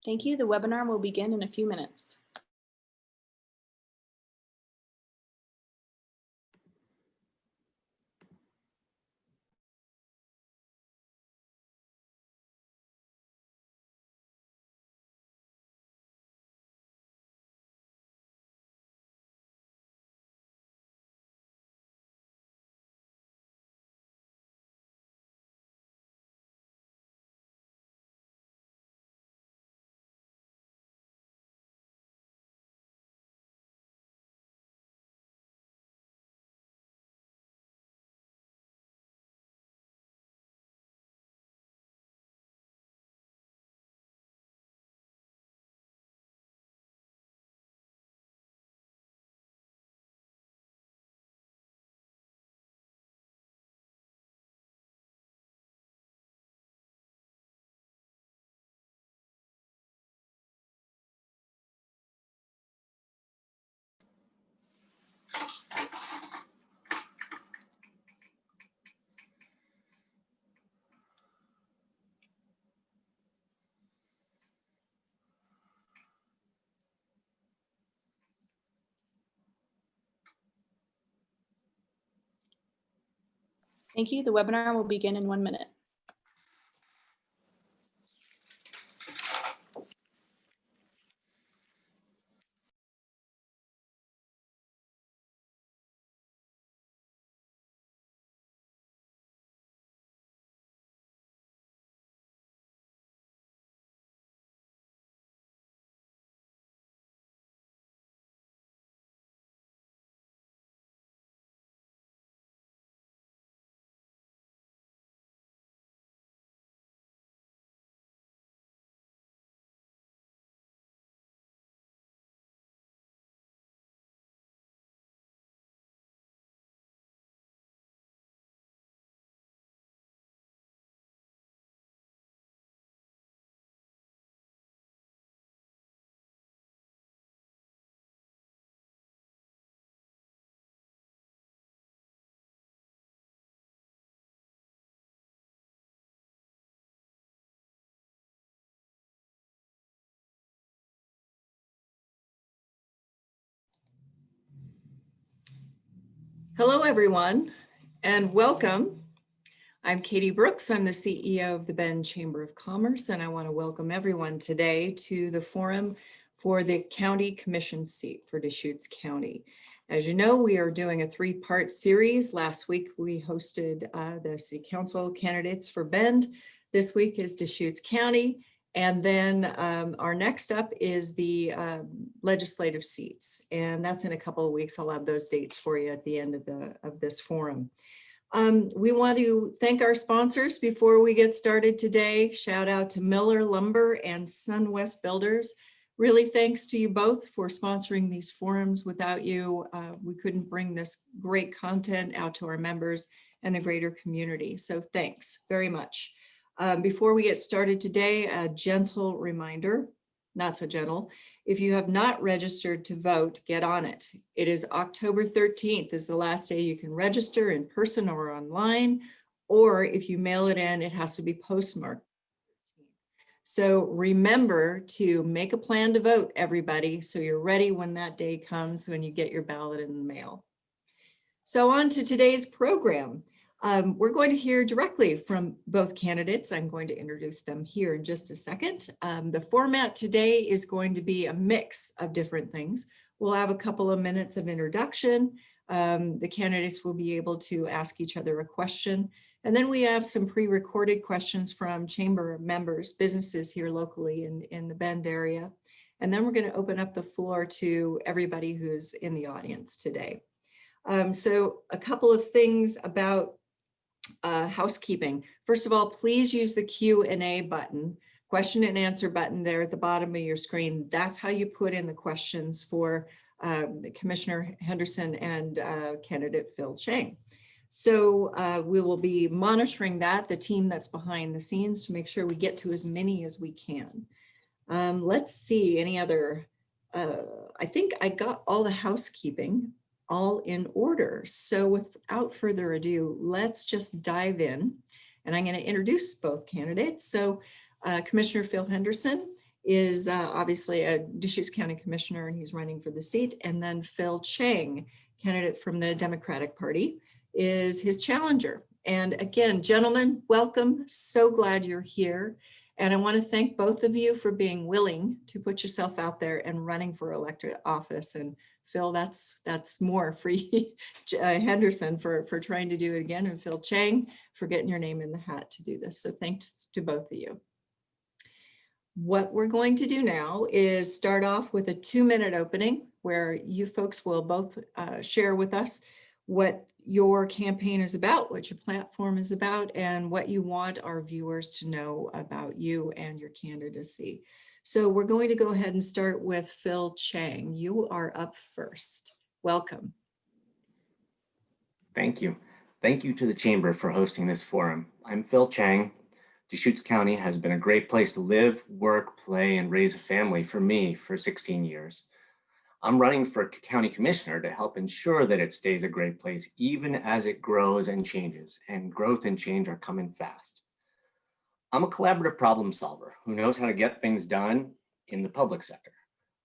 Thank you. The webinar will begin in a few minutes. Thank you. The webinar will begin in 1 minute. Hello, everyone, and welcome. I'm Katie Brooks. I'm the CEO of the Bend Chamber of Commerce, and I want to welcome everyone today to the forum for the County Commission seat for Deschutes County. As you know, we are doing a three-part series. Last week, we hosted the City Council candidates for Bend. This week is Deschutes County. And then our next up is the legislative seats, and that's in a couple of weeks. I'll have those dates for you at the end of this forum. We want to thank our sponsors before we get started today. Shout out to Miller Lumber and SunWest Builders. Really thanks to you both for sponsoring these forums. Without you, we couldn't bring this great content out to our members and the greater community. So thanks very much. Before we get started today, a gentle reminder, not so gentle. If you have not registered to vote, get on it. It is October 13th is the last day you can register in person or online, or if you mail it in, it has to be postmarked. So remember to make a plan to vote, everybody, so you're ready when that day comes, when you get your ballot in the mail. So on to today's program. We're going to hear directly from both candidates. I'm going to introduce them here in just a second. The format today is going to be a mix of different things. We'll have a couple of minutes of introduction. The candidates will be able to ask each other a question. And then we have some pre-recorded questions from chamber members, businesses here locally in the Bend area. And then we're going to open up the floor to everybody who's in the audience today. So a couple of things about housekeeping. First of all, please use the Q&A button, question and answer button there at the bottom of your screen. That's how you put in the questions for Commissioner Henderson and candidate Phil Chang. So we will be monitoring that, the team that's behind the scenes, to make sure we get to as many as we can. Let's see, any other, I think I got all the housekeeping all in order. So without further ado, let's just dive in. And I'm going to introduce both candidates. So Commissioner Phil Henderson is obviously a Deschutes County Commissioner, and he's running for the seat. And then Phil Chang, candidate from the Democratic Party, is his challenger. And again, gentlemen, welcome. So glad you're here. And I want to thank both of you for being willing to put yourself out there and running for elected office. And Phil, that's more for you, Henderson for trying to do it again, and Phil Chang for getting your name in the hat to do this. So thanks to both of you. What we're going to do now is start off with a 2-minute opening where you folks will both share with us what your campaign is about, what your platform is about, and what you want our viewers to know about you and your candidacy. So we're going to go ahead and start with Phil Chang. You are up first. Welcome. Thank you. Thank you to the Chamber for hosting this forum. I'm Phil Chang. Deschutes County has been a great place to live, work, play, and raise a family for me for 16 years. I'm running for county commissioner to help ensure that it stays a great place, even as it grows and changes, and growth and change are coming fast. I'm a collaborative problem solver who knows how to get things done in the public sector.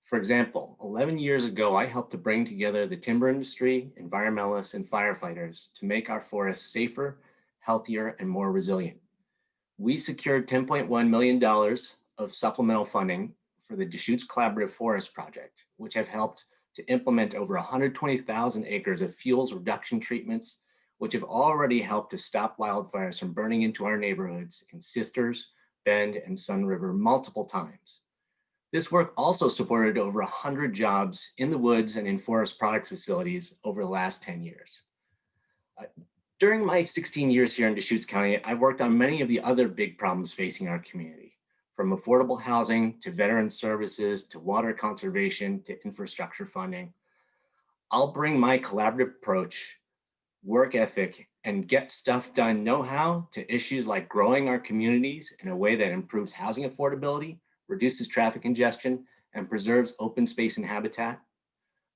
For example, 11 years ago, I helped to bring together the timber industry, environmentalists, and firefighters to make our forests safer, healthier, and more resilient. We secured $10.1 million of supplemental funding for the Deschutes Collaborative Forest Project, which have helped to implement over 120,000 acres of fuels reduction treatments, which have already helped to stop wildfires from burning into our neighborhoods in Sisters, Bend, and Sun River multiple times. This work also supported over 100 jobs in the woods and in forest products facilities over the last 10 years. During my 16 years here in Deschutes County, I've worked on many of the other big problems facing our community, from affordable housing to veteran services to water conservation to infrastructure funding. I'll bring my collaborative approach, work ethic, and get stuff done know-how to issues like growing our communities in a way that improves housing affordability, reduces traffic congestion, and preserves open space and habitat,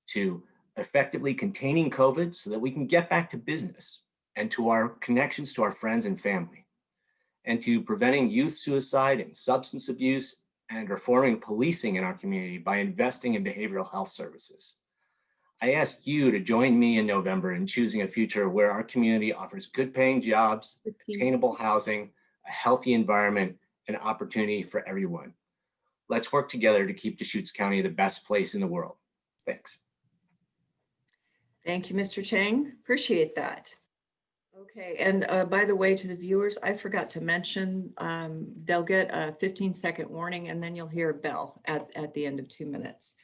to effectively containing COVID so that we can get back to business, and to our connections to our friends and family, and to preventing youth suicide and substance abuse, and reforming policing in our community by investing in behavioral health services. I ask you to join me in November in choosing a future where our community offers good paying jobs, attainable housing, a healthy environment, and opportunity for everyone. Let's work together to keep Deschutes County the best place in the world. Thanks. Thank you, Mr. Chang. Appreciate that. Okay, and by the way, to the viewers, I forgot to mention, they'll get a 15-second warning, and then you'll hear a bell at the end of 2 minutes.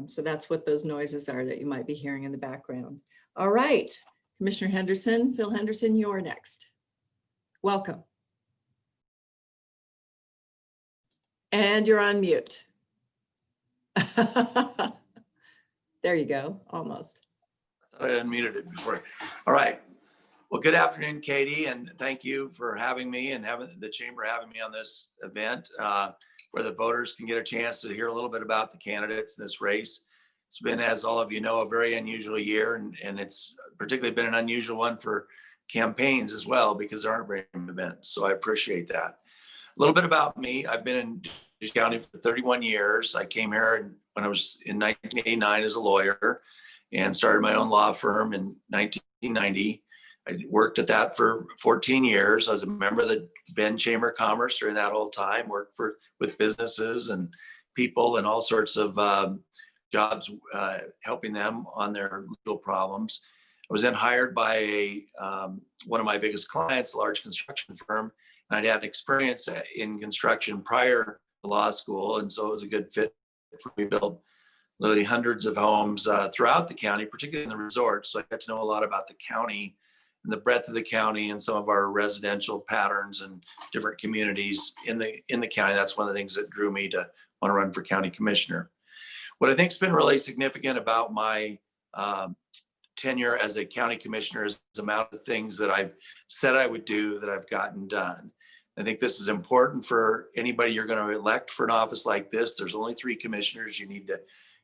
So that's what those noises are that you might be hearing in the background. All right, Commissioner Henderson, Phil Henderson, you're next. Welcome. And you're on mute. There you go, almost. I thought I unmuted it before. All right. Well, good afternoon, Katie, and thank you for having me and having the chamber having me on this event where the voters can get a chance to hear a little bit about the candidates in this race. It's been, as all of you know, a very unusual year, and it's particularly been an unusual one for campaigns as well because there aren't very many events. So I appreciate that. A little bit about me. I've been in Deschutes County for 31 years. I came here when I was in 1989 as a lawyer and started my own law firm in 1990. I worked at that for 14 years. I was a member of the Bend Chamber of Commerce during that whole time, worked with businesses and people and all sorts of jobs, helping them on their legal problems. I was then hired by one of my biggest clients, a large construction firm, and I'd had experience in construction prior to law school, and so it was a good fit for me to build literally hundreds of homes throughout the county, particularly in the resorts. So I got to know a lot about the county and the breadth of the county and some of our residential patterns and different communities in the county. That's one of the things that drew me to want to run for county commissioner. What I think has been really significant about my tenure as a county commissioner is the amount of things that I've said I would do that I've gotten done. I think this is important for anybody you're going to elect for an office like this. There's only 3 commissioners. You need to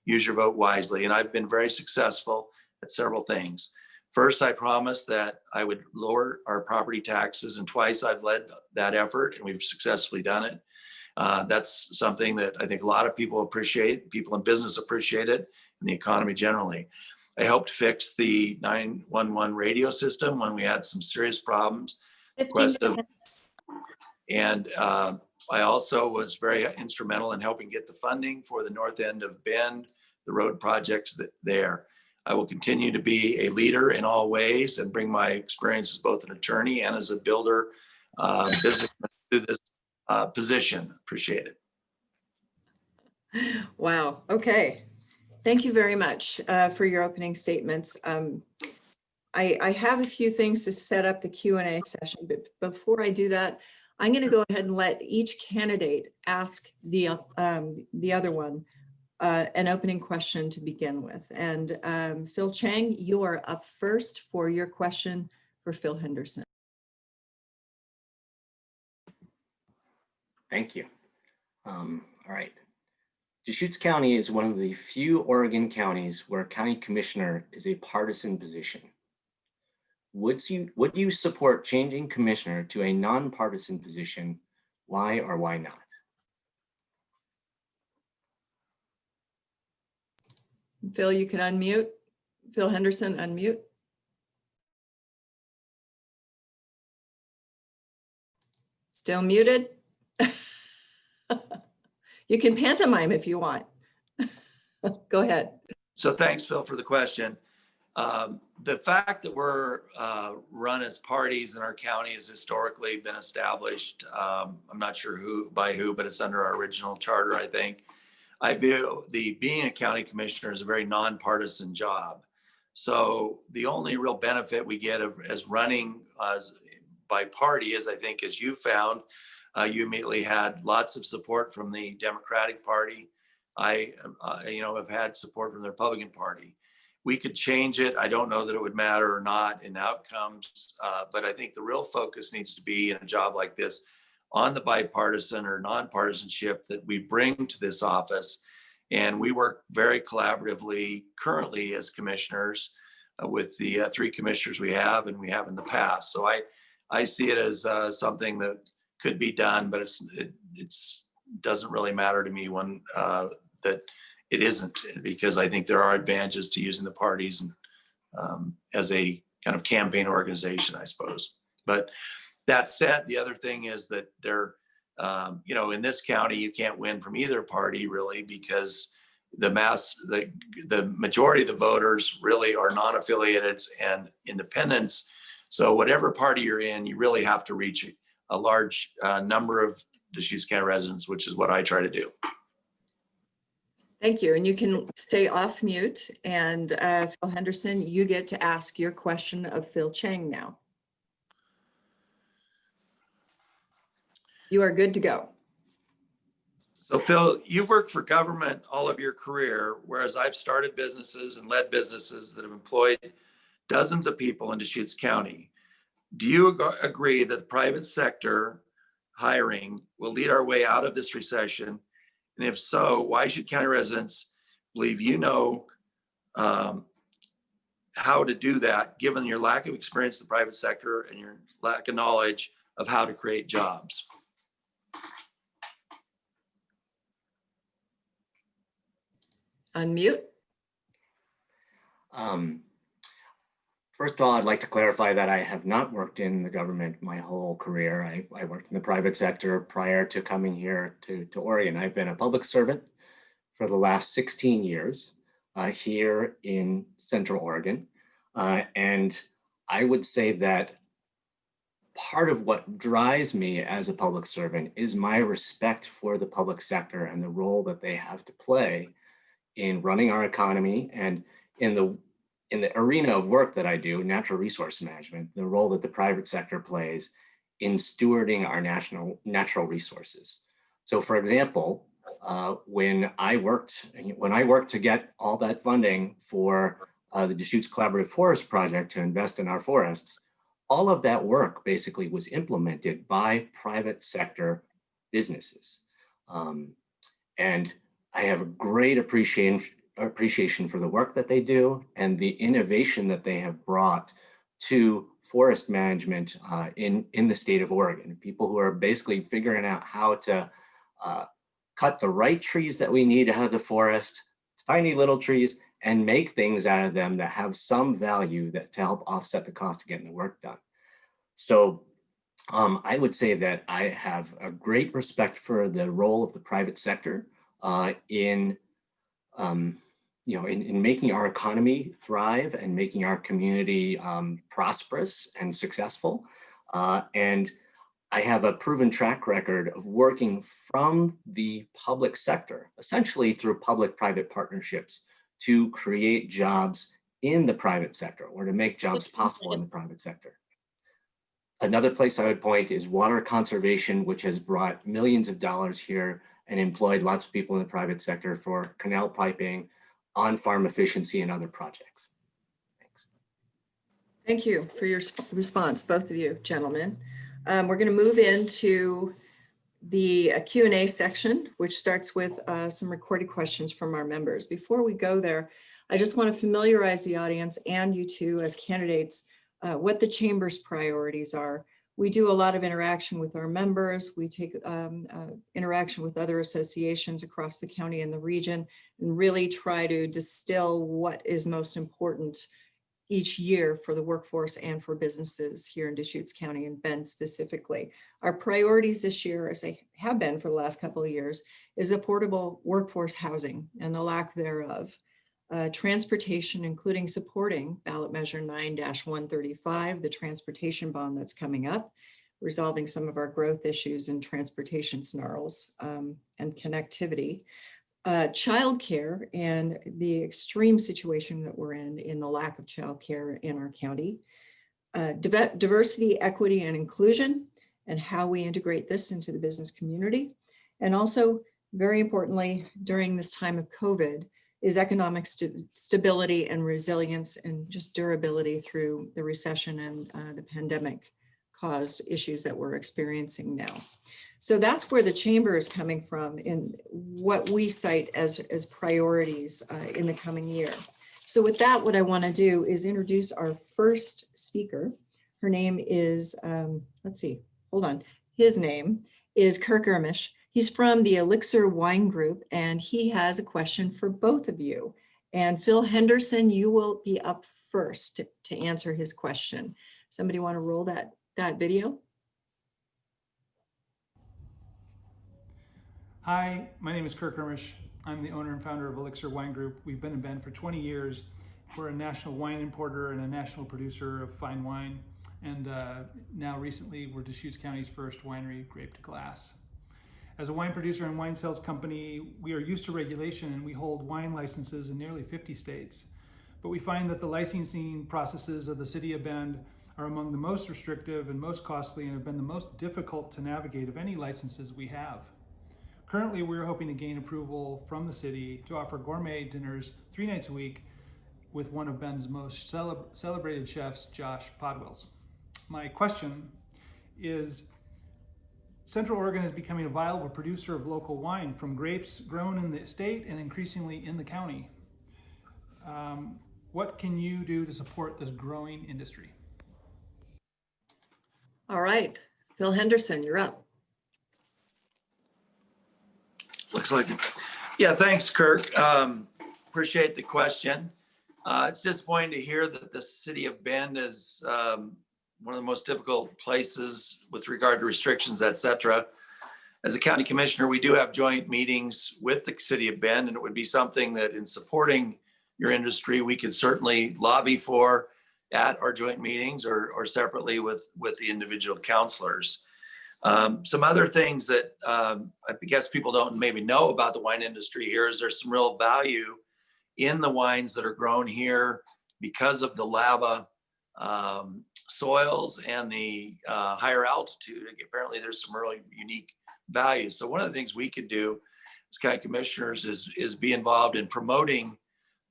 use your vote wisely. And I've been very successful at several things. First, I promised that I would lower our property taxes, and twice I've led that effort, and we've successfully done it. That's something that I think a lot of people appreciate, people in business appreciate it, and the economy generally. I helped fix the 911 radio system when we had some serious problems. 15 seconds. And I also was very instrumental in helping get the funding for the north end of Bend, the road projects there. I will continue to be a leader in all ways and bring my experience as both an attorney and as a builder businessman to this position. Appreciate it. Wow. Okay. Thank you very much for your opening statements. I have a few things to set up the Q&A session, but before I do that, I'm going to go ahead and let each candidate ask the other one an opening question to begin with. And Phil Chang, you are up first for your question for Phil Henderson. Thank you. All right. Deschutes County is one of the few Oregon counties where county commissioner is a partisan position. Would you support changing commissioner to a nonpartisan position? Why or why not? Phil, you can unmute. Phil Henderson, unmute. Still muted? You can pantomime if you want. Go ahead. So thanks, Phil, for the question. The fact that we're run as parties in our county has historically been established. I'm not sure by who, but it's under our original charter, I think. I view being a county commissioner is a very nonpartisan job. So the only real benefit we get as running by party is, I think, as you found, you immediately had lots of support from the Democratic Party. I have had support from the Republican Party. We could change it. I don't know that it would matter or not in outcomes, but I think the real focus needs to be in a job like this on the bipartisan or nonpartisanship that we bring to this office. And we work very collaboratively currently as commissioners with the 3 commissioners we have and we have in the past. So I see it as something that could be done, but it doesn't really matter to me when that it isn't, because I think there are advantages to using the parties and, as a kind of campaign organization, I suppose. But that said, the other thing is that in this county, you can't win from either party really, because the majority of the voters really are non-affiliated and independents. So whatever party you're in, you really have to reach a large number of Deschutes County residents, which is what I try to do. Thank you. And you can stay off mute. And Phil Henderson, you get to ask your question of Phil Chang now. You are good to go. So Phil, you've worked for government all of your career, whereas I've started businesses and led businesses that have employed dozens of people in Deschutes County. Do you agree that the private sector hiring will lead our way out of this recession? And if so, why should county residents believe you know how to do that, given your lack of experience in the private sector and your lack of knowledge of how to create jobs? Unmute. First of all, I'd like to clarify that I have not worked in the government my whole career. I worked in the private sector prior to coming here to Oregon. I've been a public servant for the last 16 years here in Central Oregon. And I would say that part of what drives me as a public servant is my respect for the public sector and the role that they have to play in running our economy and in the arena of work that I do, natural resource management, the role that the private sector plays in stewarding our natural resources. So for example, when I worked to get all that funding for the Deschutes Collaborative Forest Project to invest in our forests, all of that work basically was implemented by private sector businesses. And I have a great appreciation for the work that they do and the innovation that they have brought to forest management in the state of Oregon. People who are basically figuring out how to cut the right trees that we need out of the forest, tiny little trees, and make things out of them that have some value that to help offset the cost of getting the work done. So I would say that I have a great respect for the role of the private sector in making our economy thrive and making our community prosperous and successful. And I have a proven track record of working from the public sector, essentially through public-private partnerships, to create jobs in the private sector or to make jobs possible in the private sector. Another place I would point is water conservation, which has brought millions of dollars here and employed lots of people in the private sector for canal piping, on-farm efficiency, and other projects. Thanks. Thank you for your response, both of you gentlemen. We're going to move into the Q&A section, which starts with some recorded questions from our members. Before we go there, I just want to familiarize the audience and you two as candidates what the Chamber's priorities are. We do a lot of interaction with our members. We take interaction with other associations across the county and the region and really try to distill what is most important each year for the workforce and for businesses here in Deschutes County and Bend specifically. Our priorities this year, as they have been for the last couple of years, is affordable workforce housing and the lack thereof. Transportation, including supporting ballot measure 9-135, the transportation bond that's coming up, resolving some of our growth issues in transportation snarls and connectivity. Childcare and the extreme situation that we're in the lack of childcare in our county. Diversity, equity, and inclusion, and how we integrate this into the business community. And also, very importantly, during this time of COVID, is economic stability and resilience and just durability through the recession and the pandemic caused issues that we're experiencing now. So that's where the Chamber is coming from in what we cite as priorities in the coming year. So with that, what I want to do is introduce our first speaker. Her name is, his name is Kirk Ermish. He's from the Elixir Wine Group, and he has a question for both of you. And Phil Henderson, you will be up first to answer his question. Somebody want to roll that video? Hi, my name is Kirk Ermish. I'm the owner and founder of Elixir Wine Group. We've been in Bend for 20 years. We're a national wine importer and a national producer of fine wine. And now recently, we're Deschutes County's first winery, grape to glass. As a wine producer and wine sales company, we are used to regulation and we hold wine licenses in nearly 50 states. But we find that the licensing processes of the city of Bend are among the most restrictive and most costly and have been the most difficult to navigate of any licenses we have. Currently, we're hoping to gain approval from the city to offer gourmet dinners 3 nights a week with one of Bend's most celebrated chefs, Josh Podwell's. My question is, Central Oregon is becoming a viable producer of local wine from grapes grown in the state and increasingly in the county. What can you do to support this growing industry? All right, Phil Henderson, you're up. Looks like it. Yeah, thanks, Kirk. Appreciate the question. It's disappointing to hear that the city of Bend is one of the most difficult places with regard to restrictions, et cetera. As a county commissioner, we do have joint meetings with the city of Bend, and it would be something that in supporting your industry, we could certainly lobby for at our joint meetings or separately with the individual counselors. Some other things that I guess people don't maybe know about the wine industry here is there's some real value in the wines that are grown here because of the lava soils and the higher altitude. Apparently there's some really unique value. So one of the things we could do as county commissioners is be involved in promoting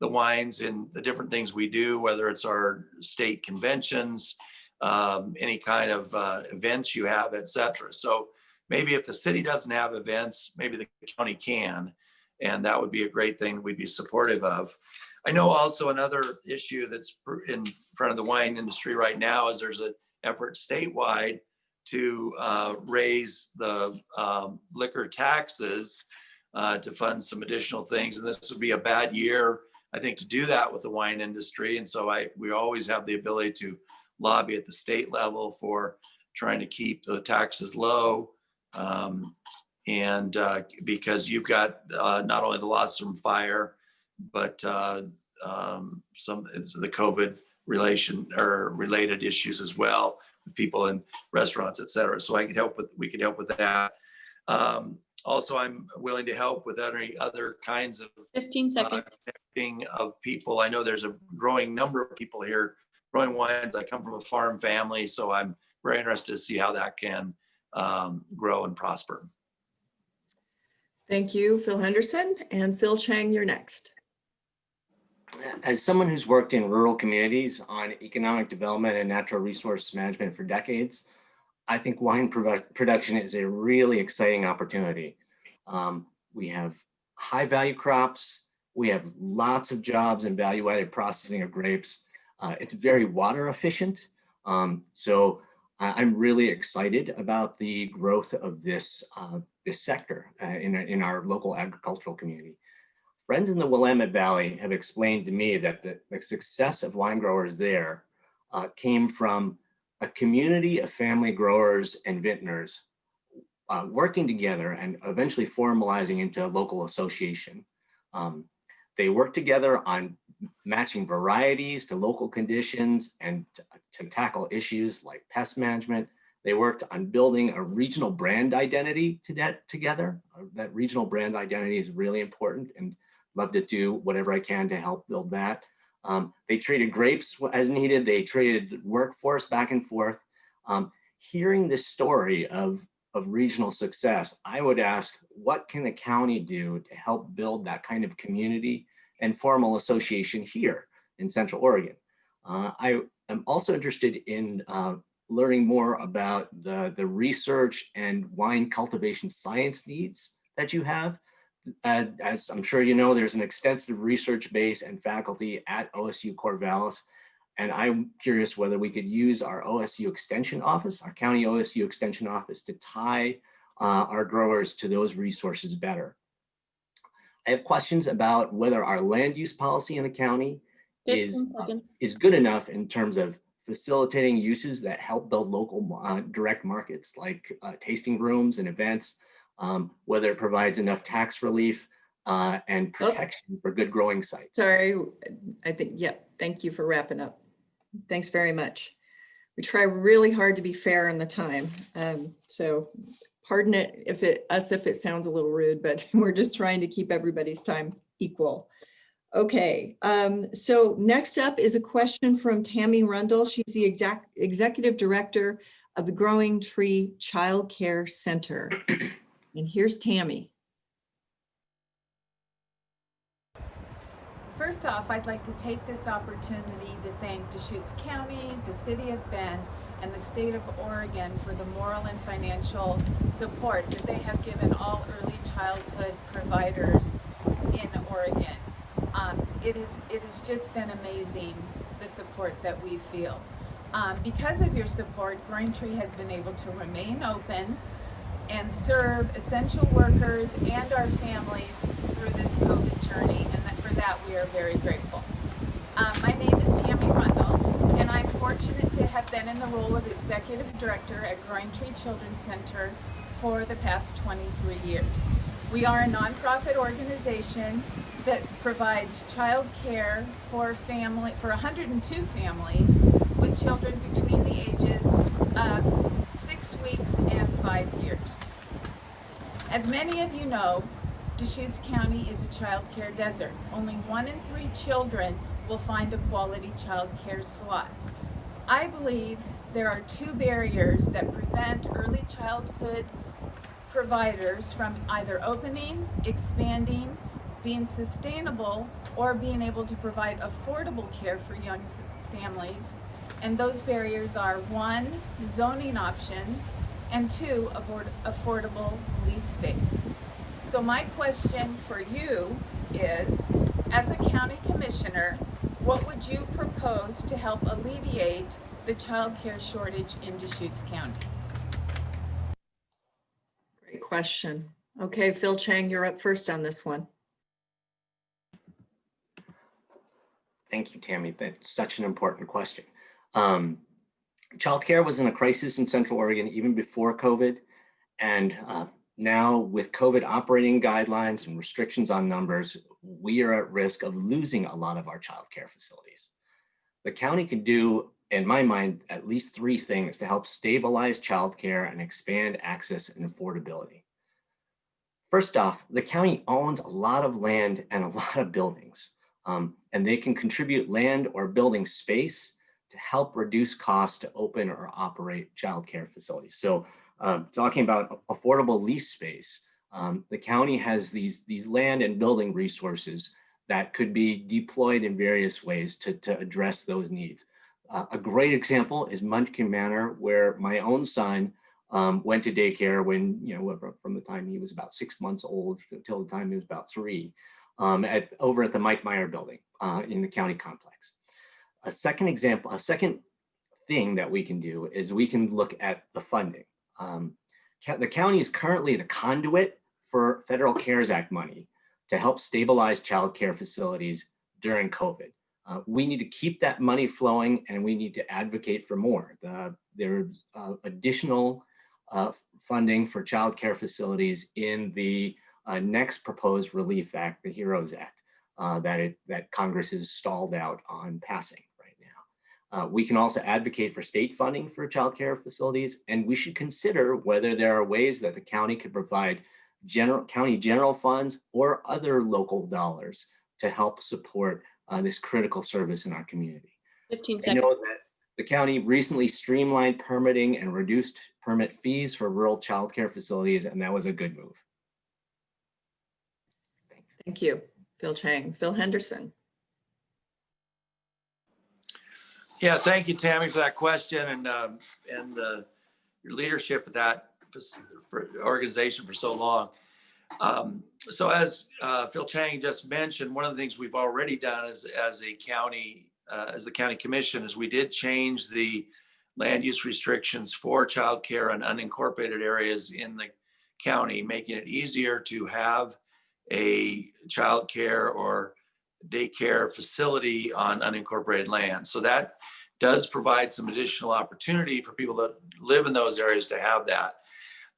the wines and the different things we do, whether it's our state conventions, any kind of events you have, et cetera. So maybe if the city doesn't have events, maybe the county can, and that would be a great thing we'd be supportive of. I know also another issue that's in front of the wine industry right now is there's an effort statewide to raise the liquor taxes to fund some additional things. And this would be a bad year, I think, to do that with the wine industry. And so we always have the ability to lobby at the state level for trying to keep the taxes low. Because you've got not only the loss from fire, but some the COVID related issues as well with people in restaurants, et cetera. So we could help with that. Also, I'm willing to help with any other kinds of 15 seconds. connecting of people. I know there's a growing number of people here growing wines. I come from a farm family, so I'm very interested to see how that can grow and prosper. Thank you, Phil Henderson. And Phil Chang, you're next. As someone who's worked in rural communities on economic development and natural resource management for decades, I think wine production is a really exciting opportunity. We have high value crops. We have lots of jobs in value added processing of grapes. It's very water efficient. So I'm really excited about the growth of this sector in our local agricultural community. Friends in the Willamette Valley have explained to me that the success of wine growers there came from a community of family growers and vintners working together and eventually formalizing into a local association. They work together on matching varieties to local conditions and to tackle issues like pest management. They worked on building a regional brand identity together. That regional brand identity is really important, and love to do whatever I can to help build that. They traded grapes as needed. They traded workforce back and forth. Hearing this story of regional success, I would ask, what can the county do to help build that kind of community and formal association here in Central Oregon? I am also interested in learning more about the research and wine cultivation science needs that you have. As I'm sure you know, there's an extensive research base and faculty at OSU Corvallis, and I'm curious whether we could use our OSU Extension Office, our County OSU Extension Office, to tie our growers to those resources better. I have questions about whether our land use policy in the county is good enough in terms of facilitating uses that help build local direct markets like tasting rooms and events, whether it provides enough tax relief and protection for good growing sites. Sorry, I think, yep. Thank you for wrapping up. Thanks very much. We try really hard to be fair in the time. So pardon it if it sounds a little rude, but we're just trying to keep everybody's time equal. Okay, so next up is a question from Tammy Rundle. She's the executive director of the Growing Tree Child Care Center. And here's Tammy. First off, I'd like to take this opportunity to thank Deschutes County, the City of Bend, and the State of Oregon for the moral and financial support that they have given all early childhood providers in Oregon. It has just been amazing, the support that we feel. Because of your support, Growing Tree has been able to remain open and serve essential workers and our families through this COVID journey, and for that we are very grateful. My name is Tammy Rundle, and I'm fortunate to have been in the role of Executive Director at Growing Tree Children's Center for the past 23 years. We are a nonprofit organization that provides child care for 102 families with children between the ages of 6 weeks and 5 years. As many of you know, Deschutes County is a child care desert. Only 1 in 3 children will find a quality child care slot. I believe there are 2 barriers that prevent early childhood providers from either opening, expanding, being sustainable, or being able to provide affordable care for young families. And those barriers are 1, zoning options, and 2, affordable lease space. So my question for you is, as a county commissioner, what would you propose to help alleviate the child care shortage in Deschutes County? question. Okay, Phil Chang, you're up first on this one. Thank you, Tammy. That's such an important question. Childcare was in a crisis in Central Oregon even before COVID. And now with COVID operating guidelines and restrictions on numbers, we are at risk of losing a lot of our childcare facilities. The county can do, in my mind, at least 3 things to help stabilize childcare and expand access and affordability. First off, the county owns a lot of land and a lot of buildings, and they can contribute land or building space to help reduce costs to open or operate childcare facilities. So talking about affordable lease space, the county has these land and building resources that could be deployed in various ways to address those needs. A great example is Munchkin Manor, where my own son went to daycare when, from the time he was about 6 months old until the time he was about 3, over at the Mike Meyer building in the county complex. A second thing that we can do is we can look at the funding. The county is currently the conduit for Federal CARES Act money to help stabilize childcare facilities during COVID. We need to keep that money flowing, and we need to advocate for more. There's additional funding for childcare facilities in the next proposed Relief Act, the HEROES Act, that Congress has stalled out on passing right now. We can also advocate for state funding for childcare facilities, and we should consider whether there are ways that the county could provide county general funds or other local dollars to help support this critical service in our community. 15 I seconds. know that the county recently streamlined permitting and reduced permit fees for rural childcare facilities, and that was a good move. Thanks. Thank you, Phil Chang. Phil Henderson. Yeah, thank you, Tammy, for that question and your leadership of that organization for so long. So as Phil Chang just mentioned, one of the things we've already done as the county commission is we did change the land use restrictions for childcare and unincorporated areas in the county, making it easier to have a childcare or daycare facility on unincorporated land. So that does provide some additional opportunity for people that live in those areas to have that.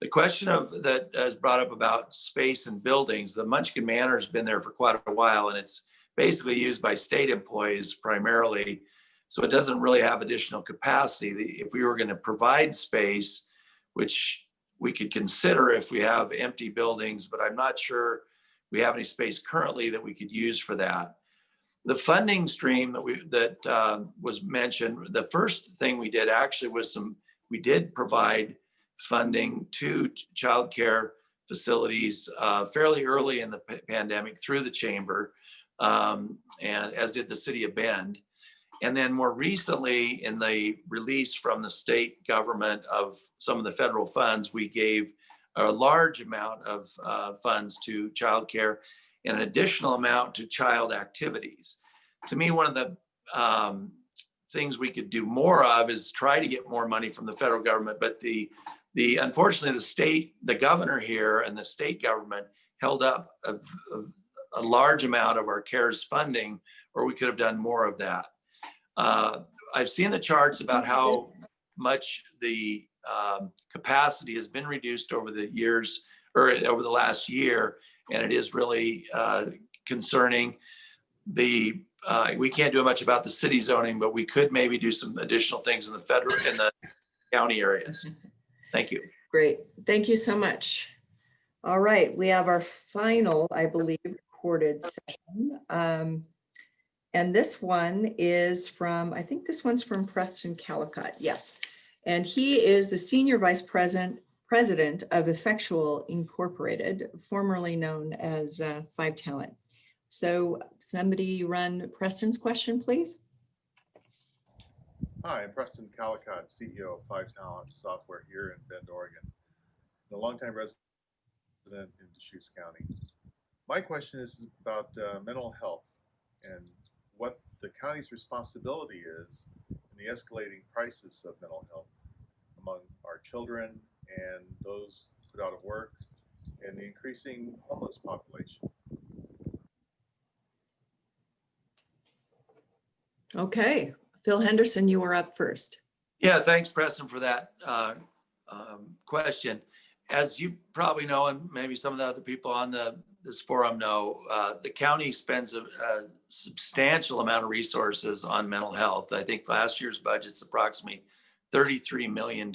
The question that is brought up about space and buildings, the Munchkin Manor has been there for quite a while, and it's basically used by state employees primarily. So it doesn't really have additional capacity. If we were going to provide space, which we could consider if we have empty buildings, but I'm not sure we have any space currently that we could use for that. The funding stream that was mentioned, the first thing we did actually was we did provide funding to childcare facilities fairly early in the pandemic through the chamber, and as did the city of Bend. And then more recently, in the release from the state government of some of the federal funds, we gave a large amount of funds to childcare and an additional amount to child activities. To me, one of the things we could do more of is try to get more money from the federal government, but unfortunately the governor here and the state government held up a large amount of our CARES funding, or we could have done more of that. I've seen the charts about how much the capacity has been reduced over the years, or over the last year, and it is really concerning. We can't do much about the city zoning, but we could maybe do some additional things in the county areas. Thank you. Great. Thank you so much. All right. We have our final, I believe, recorded session. And this one is I think this one's from Preston Callicott. Yes. And he is the Senior Vice President of Effectual Incorporated, formerly known as 5Talent. So somebody run Preston's question, please. Hi, I'm Preston Callicott, CEO of 5Talent Software here in Bend, Oregon. I'm a longtime resident in Deschutes County. My question is about mental health and what the county's responsibility is in the escalating crisis of mental health among our children and those put out of work and the increasing homeless population. Okay, Phil Henderson, you were up first. Yeah, thanks, Preston, for that question. As you probably know, and maybe some of the other people on this forum know, the county spends a substantial amount of resources on mental health. I think last year's budget's approximately $33 million.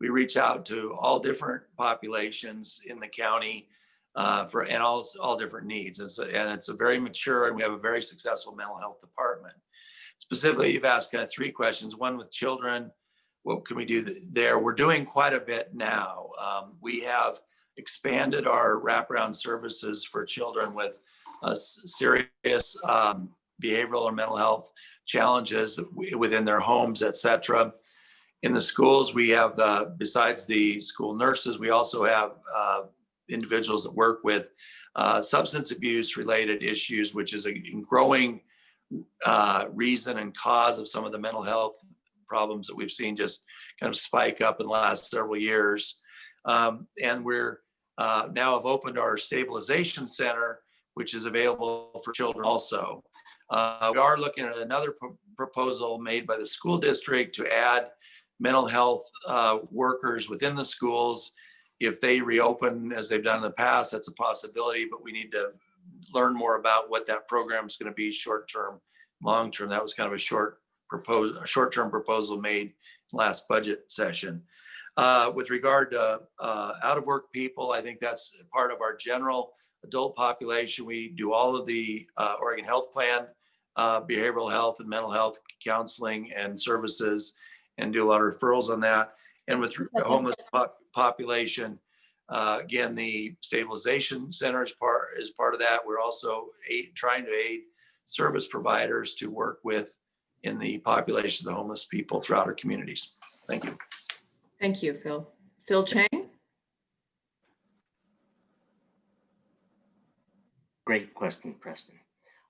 We reach out to all different populations in the county and all different needs. And it's a very mature, and we have a very successful mental health department. Specifically, you've asked kind of three questions. One with children, what can we do there? We're doing quite a bit now. We have expanded our wraparound services for children with serious behavioral or mental health challenges within their homes, et cetera. In the schools, we have, besides the school nurses, we also have individuals that work with substance abuse related issues, which is a growing reason and cause of some of the mental health problems that we've seen just kind of spike up in the last several years. And we're now have opened our stabilization center, which is available for children also. We are looking at another proposal made by the school district to add mental health workers within the schools. If they reopen as they've done in the past, that's a possibility, but we need to learn more about what that program is going to be, short-term, long-term. That was kind of a short-term proposal made last budget session. With regard to out-of-work people, I think that's part of our general adult population. We do all of the Oregon Health Plan, behavioral health and mental health counseling and services, and do a lot of referrals on that. And with the homeless population, again, the stabilization center is part of that. We're also trying to aid service providers to work with in the population of the homeless people throughout our communities. Thank you. Thank you, Phil. Phil Chang? Great question, Preston.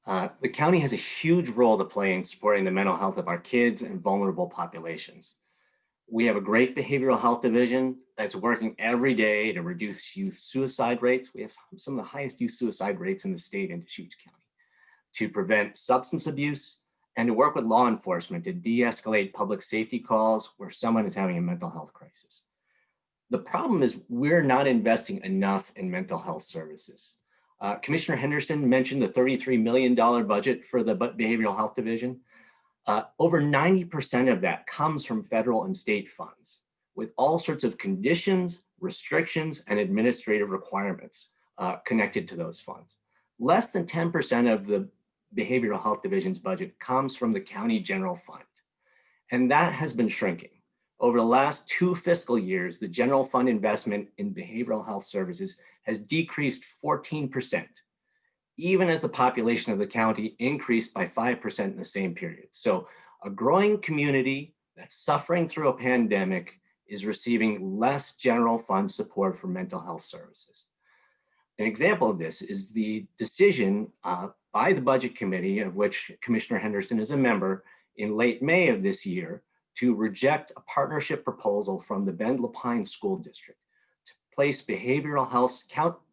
The county has a huge role to play in supporting the mental health of our kids and vulnerable populations. We have a great behavioral health division that's working every day to reduce youth suicide rates. We have some of the highest youth suicide rates in the state in Deschutes County, to prevent substance abuse, and to work with law enforcement to de-escalate public safety calls where someone is having a mental health crisis. The problem is we're not investing enough in mental health services. Commissioner Henderson mentioned the $33 million budget for the Behavioral Health Division. Over 90% of that comes from federal and state funds, with all sorts of conditions, restrictions, and administrative requirements connected to those funds. Less than 10% of the Behavioral Health Division's budget comes from the county general fund, and that has been shrinking. Over the last 2 fiscal years, the general fund investment in behavioral health services has decreased 14%, even as the population of the county increased by 5% in the same period. So a growing community that's suffering through a pandemic is receiving less general fund support for mental health services. An example of this is the decision by the Budget Committee, of which Commissioner Henderson is a member, in late May of this year, to reject a partnership proposal from the Bend Lapine School District to place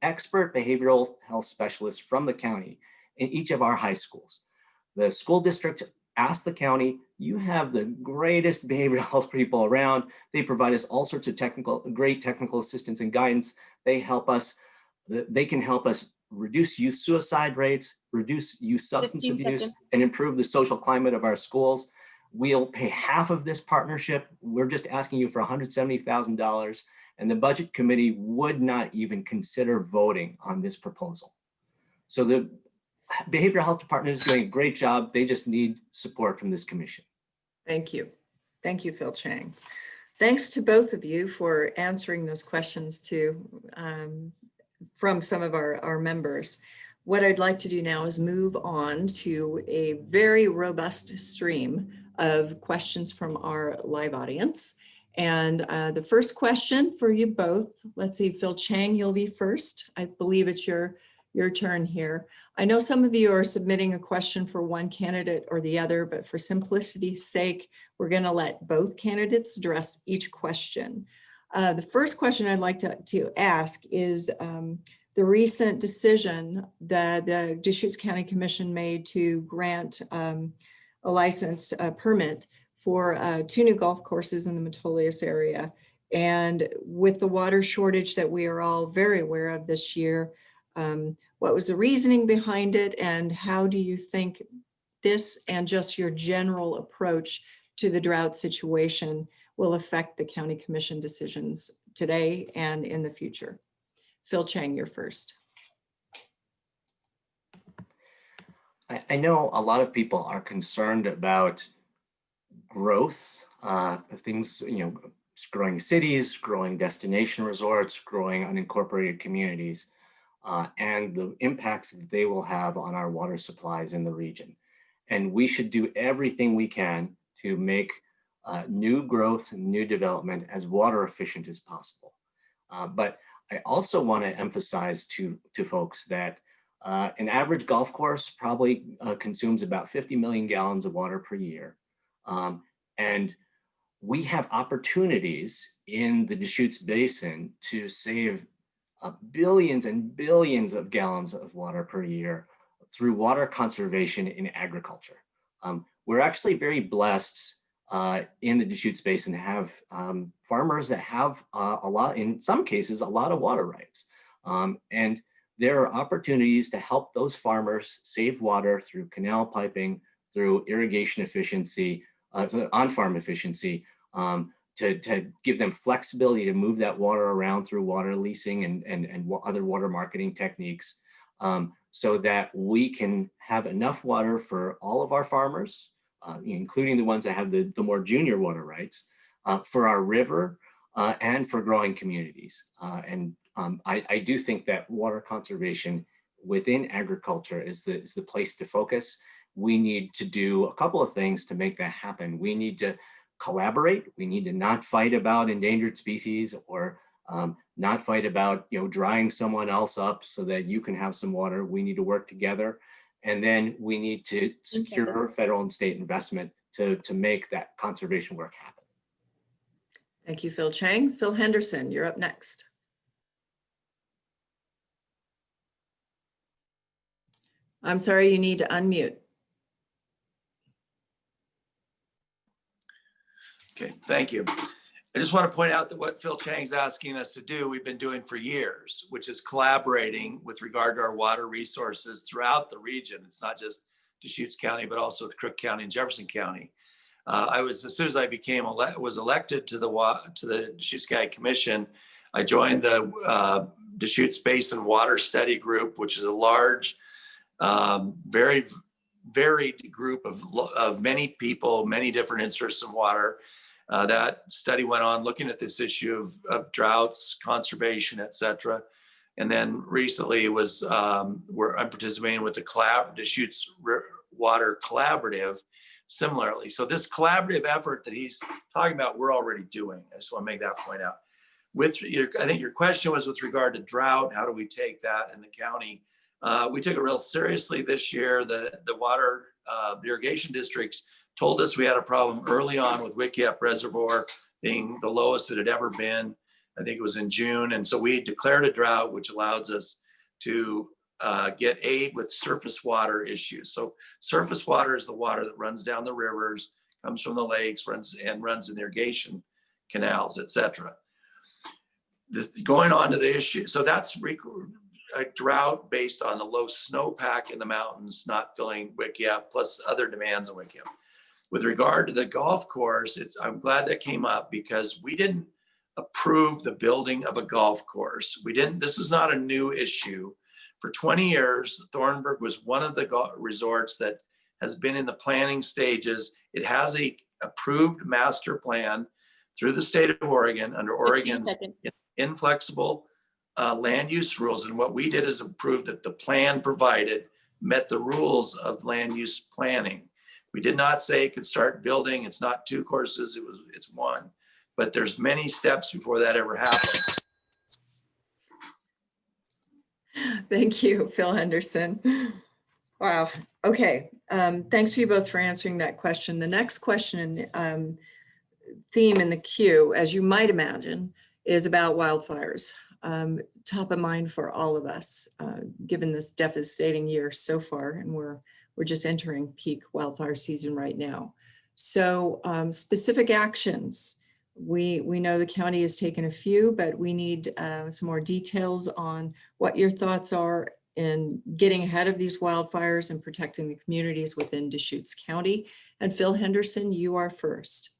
expert behavioral health specialists from the county in each of our high schools. The school district asked the county, you have the greatest behavioral health people around. They provide us all sorts of great technical assistance and guidance. They can help us reduce youth suicide rates, reduce youth substance abuse, and improve the social climate of our schools. We'll pay half of this partnership. We're just asking you for $170,000, and the Budget Committee would not even consider voting on this proposal. So the Behavioral Health Department is doing a great job. They just need support from this commission. Thank you. Thank you, Phil Chang. Thanks to both of you for answering those questions too, from some of our members. What I'd like to do now is move on to a very robust stream of questions from our live audience. And the first question for you both, let's see, Phil Chang, you'll be first. I believe it's your turn here. I know some of you are submitting a question for one candidate or the other, but for simplicity's sake, we're going to let both candidates address each question. The first question I'd like to ask is the recent decision that the Deschutes County Commission made to grant a license permit for 2 new golf courses in the Metolius area. And with the water shortage that we are all very aware of this year, what was the reasoning behind it, and how do you think this and just your general approach to the drought situation will affect the county commission decisions today and in the future? Phil Chang, you're first. I know a lot of people are concerned about growth, things, growing cities, growing destination resorts, growing unincorporated communities, and the impacts that they will have on our water supplies in the region. And we should do everything we can to make new growth and new development as water efficient as possible. But I also want to emphasize to folks that an average golf course probably consumes about 50 million gallons of water per year. And we have opportunities in the Deschutes Basin to save billions and billions of gallons of water per year through water conservation in agriculture. We're actually very blessed in the Deschutes Basin to have farmers that have a lot, in some cases, a lot of water rights. And there are opportunities to help those farmers save water through canal piping, through irrigation efficiency, on-farm efficiency, to give them flexibility to move that water around through water leasing and other water marketing techniques, so that we can have enough water for all of our farmers, including the ones that have the more junior water rights, for our river, and for growing communities. I do think that water conservation within agriculture is the place to focus. We need to do a couple of things to make that happen. We need to collaborate. We need to not fight about endangered species, or not fight about drying someone else up so that you can have some water. We need to work together. And then we need to secure federal and state investment to make that conservation work happen. Thank you, Phil Chang. Phil Henderson, you're up next. I'm sorry, you need to unmute. Okay, thank you. I just want to point out that what Phil Chang's asking us to do, we've been doing for years, which is collaborating with regard to our water resources throughout the region. It's not just Deschutes County, but also with Crook County and Jefferson County. As soon as I was elected to the Deschutes County Commission, I joined the Deschutes Basin Water Study Group, which is a large, very varied group of many people, many different interests in water. That study went on looking at this issue of droughts, conservation, et cetera. And then recently it was where I'm participating with the Deschutes Water Collaborative similarly. So this collaborative effort that he's talking about, we're already doing. I just want to make that point out. I think your question was with regard to drought, how do we take that in the county? We took it real seriously this year. The water irrigation districts told us we had a problem early on with Wickiup Reservoir being the lowest it had ever been. I think it was in June. And so we declared a drought, which allows us to get aid with surface water issues. So surface water is the water that runs down the rivers, comes from the lakes, runs in irrigation canals, et cetera. Going on to the issue. So that's a drought based on the low snowpack in the mountains, not filling Wickiup, plus other demands on Wickiup. With regard to the golf course, I'm glad that came up because we didn't approve the building of a golf course. This is not a new issue. For 20 years, Thornburg was one of the resorts that has been in the planning stages. It has a approved master plan through the state of Oregon under Oregon's inflexible land use rules. And what we did is approve that the plan provided met the rules of land use planning. We did not say it could start building. It's not 2 courses, it's 1. But there's many steps before that ever happens. Thank you, Phil Henderson. Wow. Okay. Thanks to you both for answering that question. The next question theme in the queue, as you might imagine, is about wildfires. Top of mind for all of us, given this devastating year so far, and we're just entering peak wildfire season right now. So specific actions. We know the county has taken a few, but we need some more details on what your thoughts are in getting ahead of these wildfires and protecting the communities within Deschutes County. And Phil Henderson, you are first.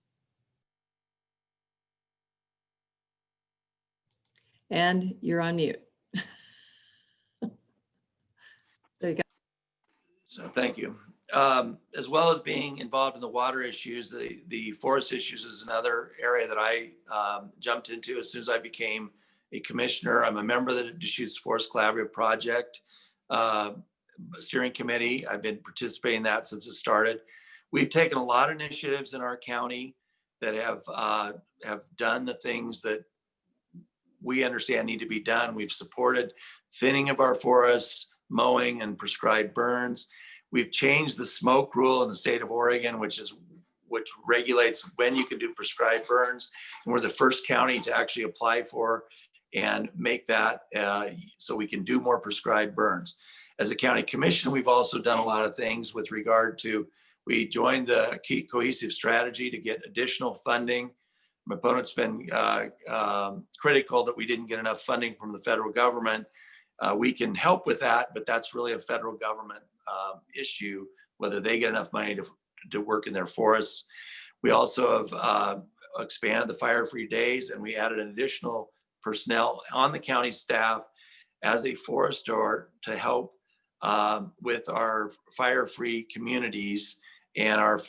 And you're on mute. There you go. So thank you. As well as being involved in the water issues, the forest issues is another area that I jumped into as soon as I became a commissioner. I'm a member of the Deschutes Forest Collaborative Project steering committee. I've been participating in that since it started. We've taken a lot of initiatives in our county that have done the things that we understand need to be done. We've supported thinning of our forests, mowing and prescribed burns. We've changed the smoke rule in the state of Oregon, which regulates when you can do prescribed burns. And we're the first county to actually apply for and make that so we can do more prescribed burns. As a county commission, we've also done a lot of things with regard to, we joined the cohesive strategy to get additional funding. My opponent's been critical that we didn't get enough funding from the federal government. We can help with that, but that's really a federal government issue, whether they get enough money to work in their forests. We also have expanded the fire-free days, and we added an additional personnel on the county staff as a forester to help with our fire-free communities and our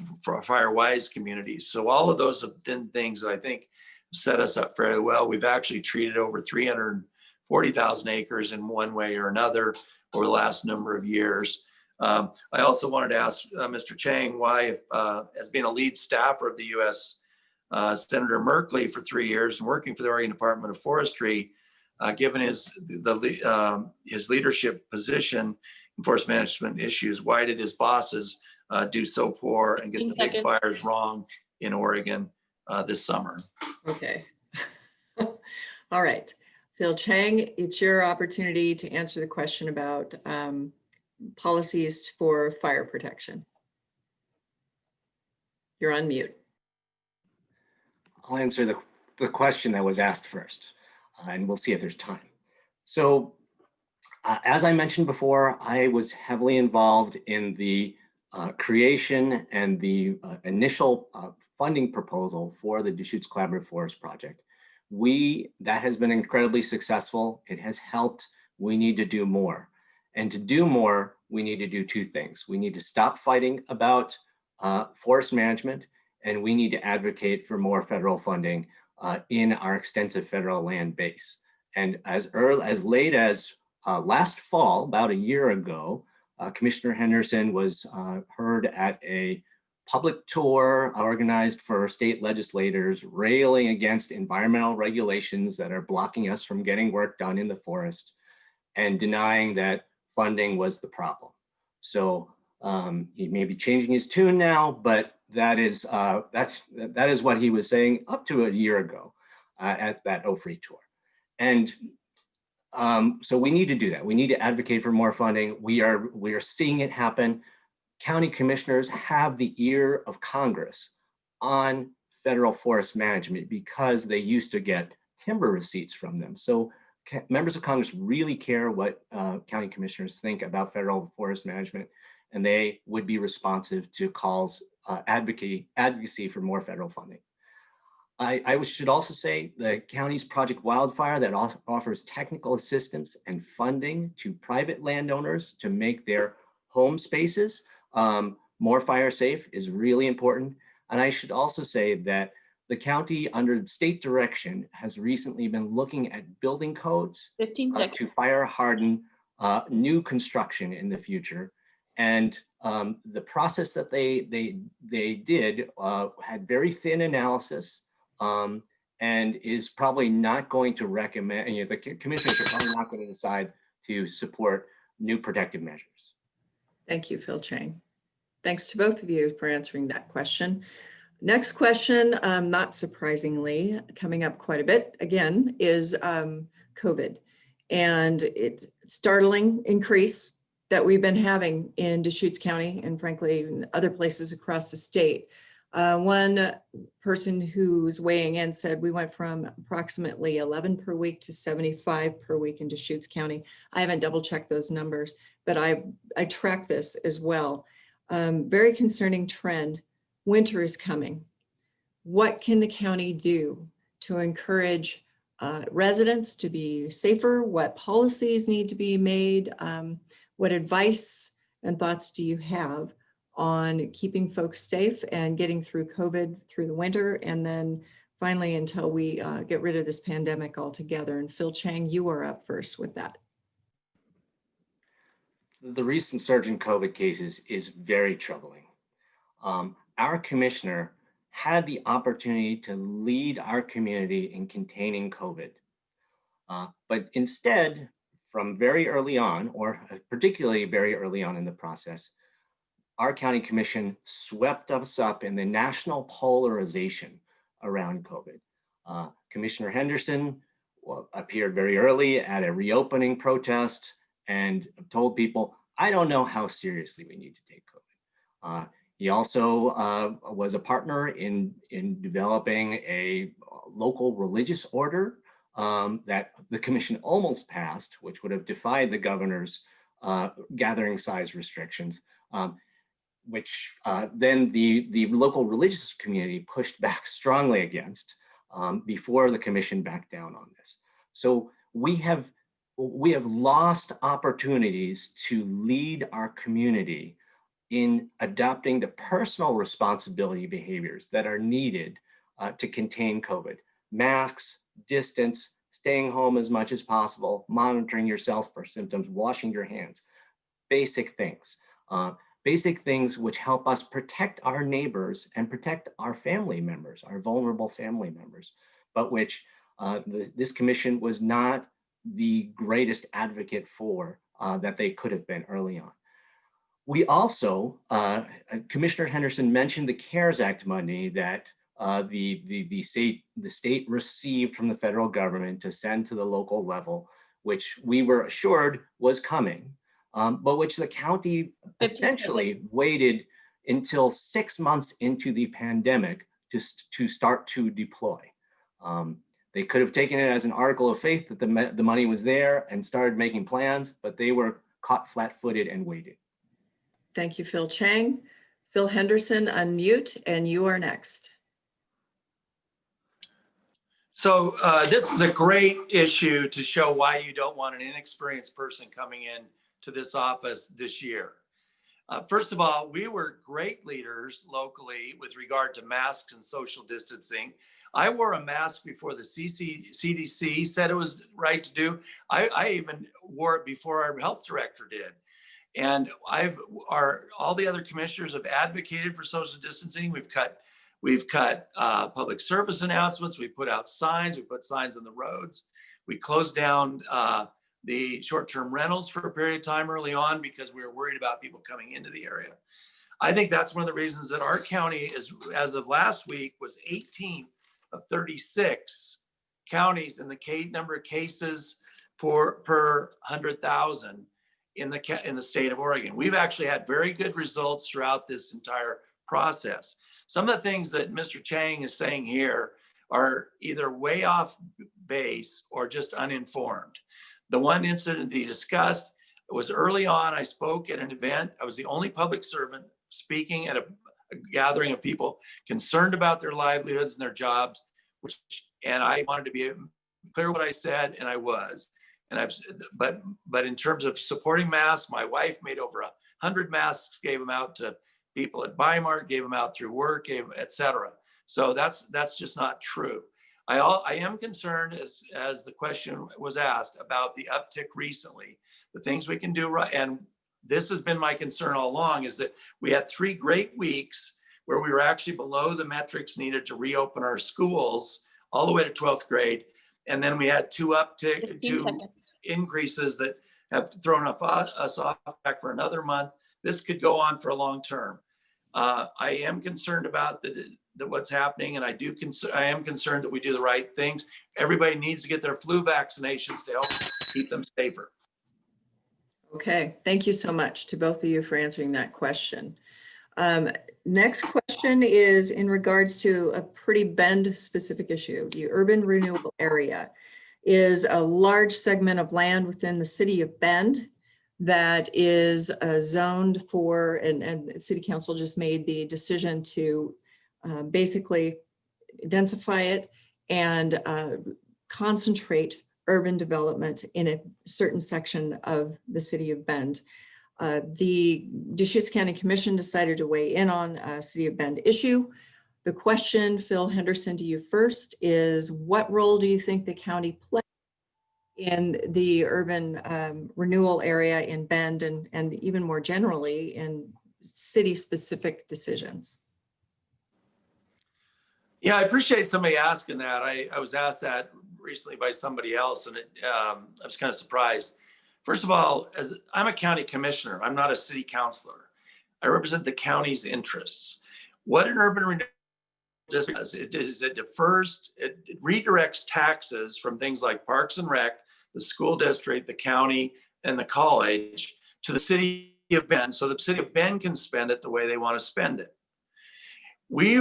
fire-wise communities. So all of those have been things that I think set us up fairly well. We've actually treated over 340,000 acres in one way or another over the last number of years. I also wanted to ask Mr. Chang why, as being a lead staffer of the U.S. Senator Merkley for 3 years and working for the Oregon Department of Forestry, given his leadership position in forest management issues, why did his bosses do so poor and get the big fires wrong in Oregon this summer? Okay. All right. Phil Chang, it's your opportunity to answer the question about policies for fire protection. You're on mute. I'll answer the question that was asked first, and we'll see if there's time. So as I mentioned before, I was heavily involved in the creation and the initial funding proposal for the Deschutes Collaborative Forest Project. That has been incredibly successful. It has helped. We need to do more. And to do more, we need to do two things. We need to stop fighting about forest management, and we need to advocate for more federal funding in our extensive federal land base. And as late as last fall, about a year ago, Commissioner Henderson was heard at a public tour organized for state legislators railing against environmental regulations that are blocking us from getting work done in the forest and denying that funding was the problem. So he may be changing his tune now, but that is what he was saying up to a year ago at that OFRI tour. And so we need to do that. We need to advocate for more funding. We are seeing it happen. County commissioners have the ear of Congress on federal forest management because they used to get timber receipts from them. So members of Congress really care what county commissioners think about federal forest management, and they would be responsive to calls, advocacy for more federal funding. I should also say the county's Project Wildfire that offers technical assistance and funding to private landowners to make their home spaces more fire safe is really important. And I should also say that the county, under state direction, has recently been looking at building codes 15 seconds. to fire harden new construction in the future. And the process that they did had very thin analysis and is probably not going to recommend, the commissioners are probably not going to decide to support new protective measures. Thank you, Phil Chang. Thanks to both of you for answering that question. Next question, not surprisingly, coming up quite a bit again, is COVID. And it's startling increase that we've been having in Deschutes County and frankly, in other places across the state. One person who's weighing in said we went from approximately 11 per week to 75 per week in Deschutes County. I haven't double checked those numbers, but I track this as well. Very concerning trend. Winter is coming. What can the county do to encourage residents to be safer? What policies need to be made? What advice and thoughts do you have on keeping folks safe and getting through COVID through the winter? And then finally, until we get rid of this pandemic altogether. And Phil Chang, you are up first with that. The recent surge in COVID cases is very troubling. Our commissioner had the opportunity to lead our community in containing COVID. But instead, from very early on, or particularly very early on in the process, our county commission swept us up in the national polarization around COVID. Commissioner Henderson appeared very early at a reopening protest and told people, I don't know how seriously we need to take COVID. He also was a partner in developing a local religious order that the commission almost passed, which would have defied the governor's gathering size restrictions, which then the local religious community pushed back strongly against before the commission backed down on this. So we have lost opportunities to lead our community in adopting the personal responsibility behaviors that are needed to contain COVID. Masks, distance, staying home as much as possible, monitoring yourself for symptoms, washing your hands, basic things. Basic things which help us protect our neighbors and protect our family members, our vulnerable family members, but which this commission was not the greatest advocate for that they could have been early on. We also, Commissioner Henderson mentioned the CARES Act money that the state received from the federal government to send to the local level, which we were assured was coming, but which the county essentially waited until 6 months into the pandemic to start to deploy. They could have taken it as an article of faith that the money was there and started making plans, but they were caught flat-footed and waited. Thank you, Phil Chang. Phil Henderson, unmute, and you are next. So this is a great issue to show why you don't want an inexperienced person coming in to this office this year. First of all, we were great leaders locally with regard to masks and social distancing. I wore a mask before the CDC said it was right to do. I even wore it before our health director did. And all the other commissioners have advocated for social distancing. We've cut public service announcements. We put out signs. We put signs on the roads. We closed down the short-term rentals for a period of time early on because we were worried about people coming into the area. I think that's one of the reasons that our county is, as of last week, was 18th of 36 counties in the number of cases per 100,000 in the state of Oregon. We've actually had very good results throughout this entire process. Some of the things that Mr. Chang is saying here are either way off base or just uninformed. The one incident he discussed was early on. I spoke at an event. I was the only public servant speaking at a gathering of people concerned about their livelihoods and their jobs, and I wanted to be clear what I said, and I was. But in terms of supporting masks, my wife made over 100 masks, gave them out to people at Bimart, gave them out through work, et cetera. So that's just not true. I am concerned, as the question was asked, about the uptick recently, the things we can do right. And this has been my concern all along, is that we had 3 great weeks where we were actually below the metrics needed to reopen our schools all the way to 12th grade. And then we had 2 increases that have thrown us off back for another month. This could go on for a long term. I am concerned about what's happening, and I am concerned that we do the right things. Everybody needs to get their flu vaccinations to help keep them safer. Okay, thank you so much to both of you for answering that question. Next question is in regards to a pretty Bend specific issue. The urban renewal area is a large segment of land within the city of Bend that is zoned for, and city council just made the decision to basically densify it and concentrate urban development in a certain section of the city of Bend. The Deschutes County Commission decided to weigh in on a City of Bend issue. The question, Phil Henderson, to you first, is what role do you think the county plays in the urban renewal area in Bend and even more generally in city-specific decisions? Yeah, I appreciate somebody asking that. I was asked that recently by somebody else, and I was kind of surprised. First of all, as I'm a county commissioner, I'm not a city councilor. I represent the county's interests. What an urban renewal district does, it redirects taxes from things like Parks and Rec, the school district, the county, and the college to the city of Bend, so the city of Bend can spend it the way they want to spend it. We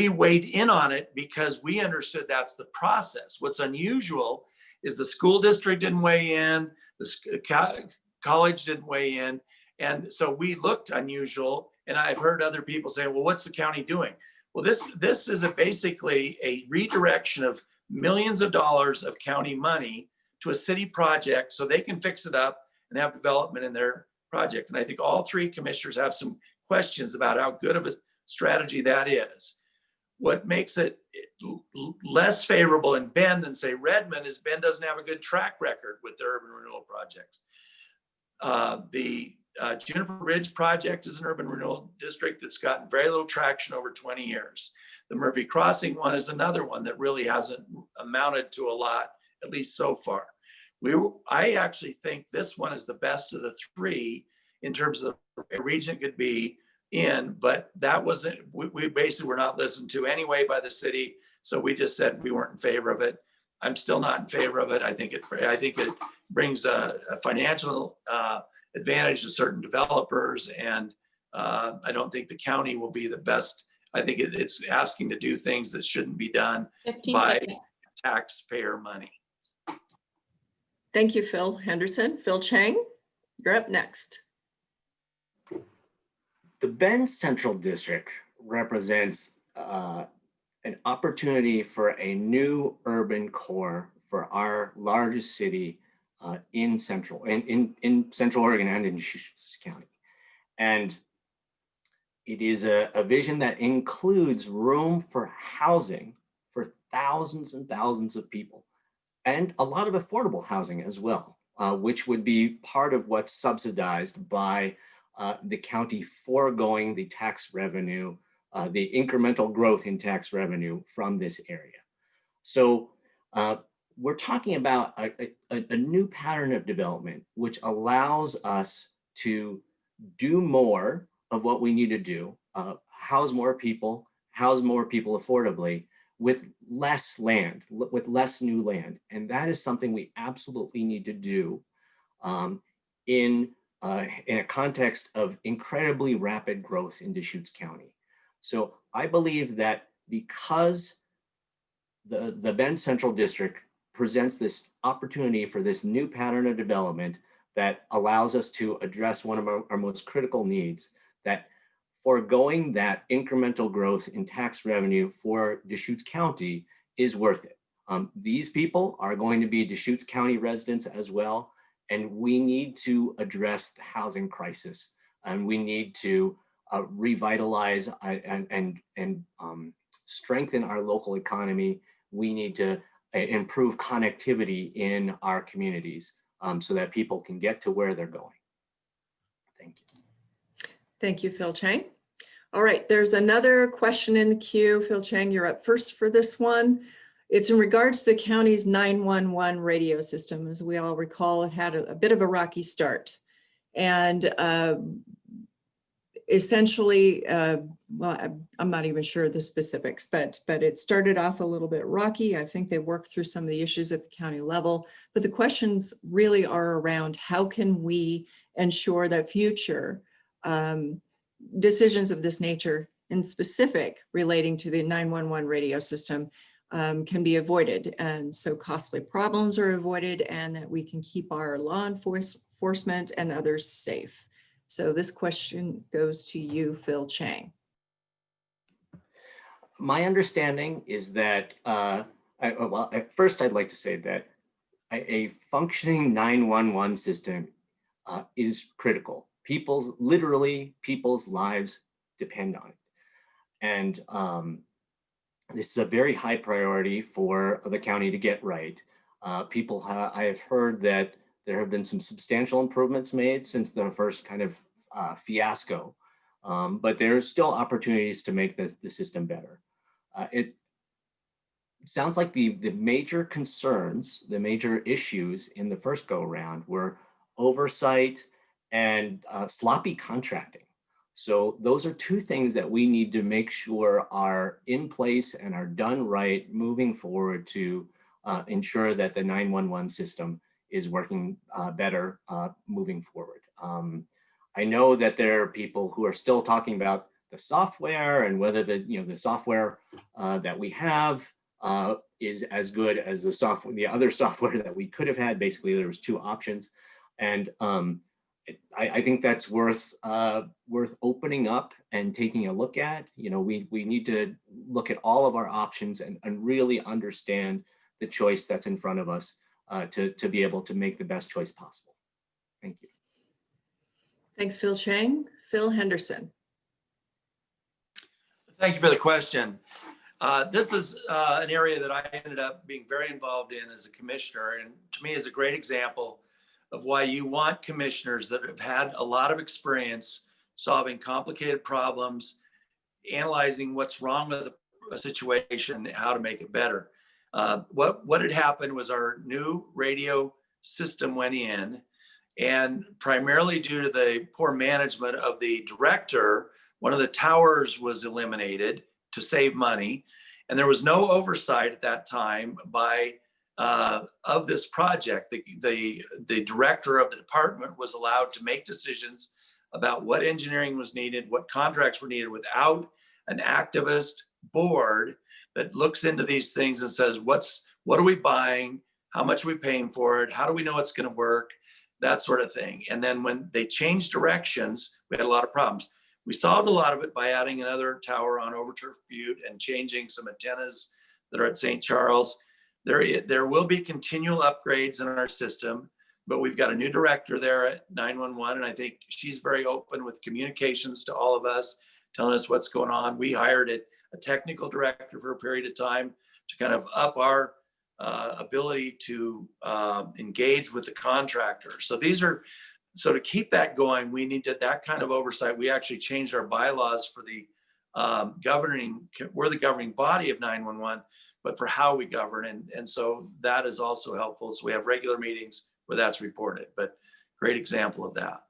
weighed in on it because we understood that's the process. What's unusual is the school district didn't weigh in, the college didn't weigh in, and so we looked unusual. And I've heard other people saying, well, what's the county doing? Well, this is basically a redirection of millions of dollars of county money to a city project so they can fix it up and have development in their project. And I think all three commissioners have some questions about how good of a strategy that is. What makes it less favorable in Bend than say Redmond is Bend doesn't have a good track record with their urban renewal projects. The Juniper Ridge project is an urban renewal district that's gotten very little traction over 20 years. The Murphy Crossing one is another one that really hasn't amounted to a lot, at least so far. I actually think this one is the best of the three in terms of a region it could be in, but that wasn't, we basically were not listened to anyway by the city. So we just said we weren't in favor of it. I'm still not in favor of it. I think it brings a financial advantage to certain developers, and I don't think the county will be the best. I think it's asking to do things that shouldn't be done 15 by seconds. taxpayer money. Thank you, Phil Henderson. Phil Chang, you're up next. The Bend Central District represents an opportunity for a new urban core for our largest city in Central Oregon and in Deschutes County. And it is a vision that includes room for housing for thousands and thousands of people, and a lot of affordable housing as well, which would be part of what's subsidized by the county foregoing the tax revenue, the incremental growth in tax revenue from this area. So we're talking about a new pattern of development, which allows us to do more of what we need to do, house more people affordably with less land, with less new land. And that is something we absolutely need to do in a context of incredibly rapid growth in Deschutes County. So I believe that because the Bend Central District presents this opportunity for this new pattern of development that allows us to address one of our most critical needs, that foregoing that incremental growth in tax revenue for Deschutes County is worth it. These people are going to be Deschutes County residents as well. And we need to address the housing crisis, and we need to revitalize and strengthen our local economy. We need to improve connectivity in our communities so that people can get to where they're going. Thank you. Thank you, Phil Chang. All right, there's another question in the queue. Phil Chang, you're up first for this one. It's in regards to the county's 911 radio system. As we all recall, it had a bit of a rocky start. And essentially, well, I'm not even sure the specifics, but it started off a little bit rocky. I think they worked through some of the issues at the county level, but the questions really are around how can we ensure that future decisions of this nature, in specific relating to the 911 radio system, can be avoided. And so costly problems are avoided, and that we can keep our law enforcement and others safe. So this question goes to you, Phil Chang. My understanding is that, first I'd like to say that a functioning 911 system is critical. Literally people's lives depend on it. And this is a very high priority for the county to get right. I have heard that there have been some substantial improvements made since the first kind of fiasco, but there's still opportunities to make the system better. It sounds like the major concerns, the major issues in the first go around were oversight and sloppy contracting. So those are two things that we need to make sure are in place and are done right moving forward to ensure that the 911 system is working better moving forward. I know that there are people who are still talking about the software and whether the software that we have is as good as the other software that we could have had. Basically, there was two options, and I think that's worth opening up and taking a look at. We need to look at all of our options and really understand the choice that's in front of us to be able to make the best choice possible. Thank you. Thanks, Phil Chang. Phil Henderson. Thank you for the question. This is an area that I ended up being very involved in as a commissioner, and to me is a great example of why you want commissioners that have had a lot of experience solving complicated problems, analyzing what's wrong with a situation, and how to make it better. What had happened was our new radio system went in, and primarily due to the poor management of the director, one of the towers was eliminated to save money. And there was no oversight at that time of this project. The director of the department was allowed to make decisions about what engineering was needed, what contracts were needed, without an activist board that looks into these things and says, what are we buying? How much are we paying for it? How do we know it's going to work? That sort of thing. And then when they changed directions, we had a lot of problems. We solved a lot of it by adding another tower on Overturf Butte and changing some antennas that are at St. Charles. There will be continual upgrades in our system, but we've got a new director there at 911, and I think she's very open with communications to all of us, telling us what's going on. We hired a technical director for a period of time to kind of up our ability to engage with the contractor. So to keep that going, we needed that kind of oversight. We actually changed our bylaws for the we're the governing body of 911, but for how we govern. And so that is also helpful. So we have regular meetings where that's reported, but great example of that.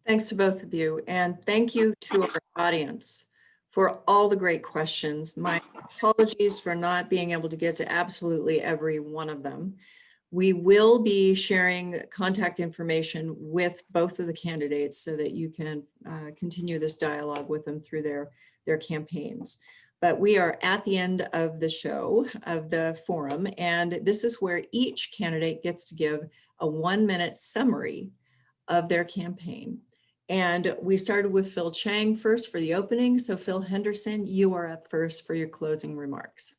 Thanks to both of you. And thank you to our audience for all the great questions. My apologies for not being able to get to absolutely every one of them. We will be sharing contact information with both of the candidates so that you can continue this dialogue with them through their campaigns. But we are at the end of the show, of the forum, and this is where each candidate gets to give a 1-minute summary of their campaign. And we started with Phil Chang first for the opening. So Phil Henderson, you are up first for your closing remarks.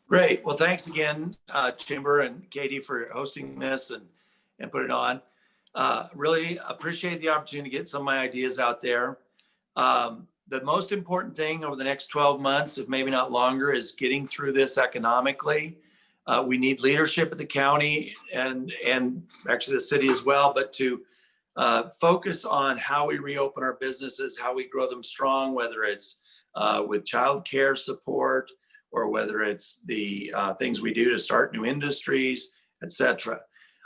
Great. Well, thanks again, Chamber and Katie, for hosting this and put it on. Really appreciate the opportunity to get some of my ideas out there. The most important thing over the next 12 months, if maybe not longer, is getting through this economically. We need leadership at the county and actually the city as well, but to focus on how we reopen our businesses, how we grow them strong, whether it's with childcare support, or whether it's the things we do to start new industries, et cetera.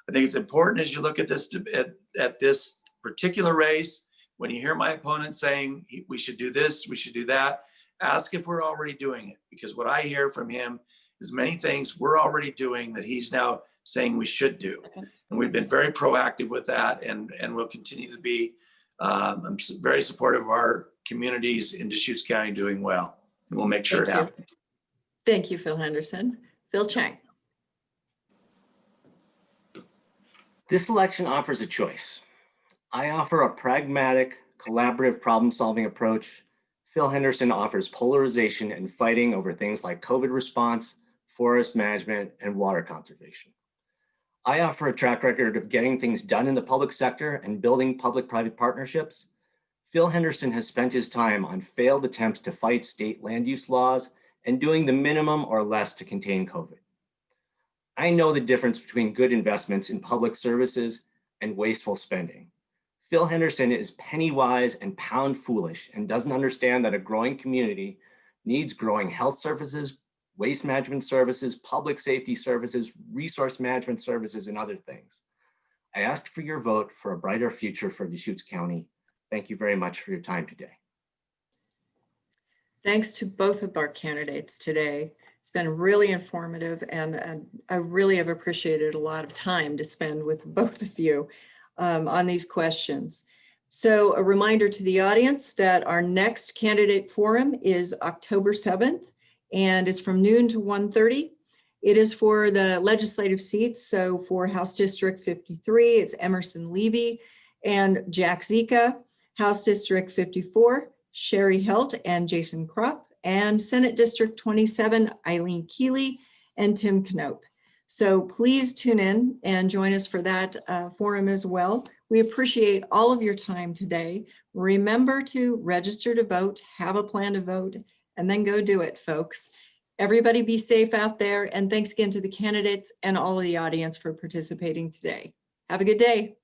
I think it's important as you look at this particular race, when you hear my opponent saying we should do this, we should do that, ask if we're already doing it. Because what I hear from him is many things we're already doing that he's now saying we should do. And we've been very proactive with that, and we'll continue to be. I'm very supportive of our communities in Deschutes County doing well. And we'll make sure it happens. Thank you, Phil Henderson. Phil Chang. This election offers a choice. I offer a pragmatic, collaborative problem-solving approach. Phil Henderson offers polarization and fighting over things like COVID response, forest management, and water conservation. I offer a track record of getting things done in the public sector and building public-private partnerships. Phil Henderson has spent his time on failed attempts to fight state land use laws and doing the minimum or less to contain COVID. I know the difference between good investments in public services and wasteful spending. Phil Henderson is penny wise and pound foolish and doesn't understand that a growing community needs growing health services, waste management services, public safety services, resource management services, and other things. I ask for your vote for a brighter future for Deschutes County. Thank you very much for your time today. Thanks to both of our candidates today. It's been really informative, and I really have appreciated a lot of time to spend with both of you on these questions. So a reminder to the audience that our next candidate forum is October 7th and is from noon to 1:30. It is for the legislative seats. So for House District 53, it's Emerson Levy and Jack Zika. House District 54, Sherry Helt and Jason Krupp, and Senate District 27, Eileen Keeley and Tim Knope. So please tune in and join us for that forum as well. We appreciate all of your time today. Remember to register to vote, have a plan to vote, and then go do it, folks. Everybody be safe out there, and thanks again to the candidates and all of the audience for participating today. Have a good day.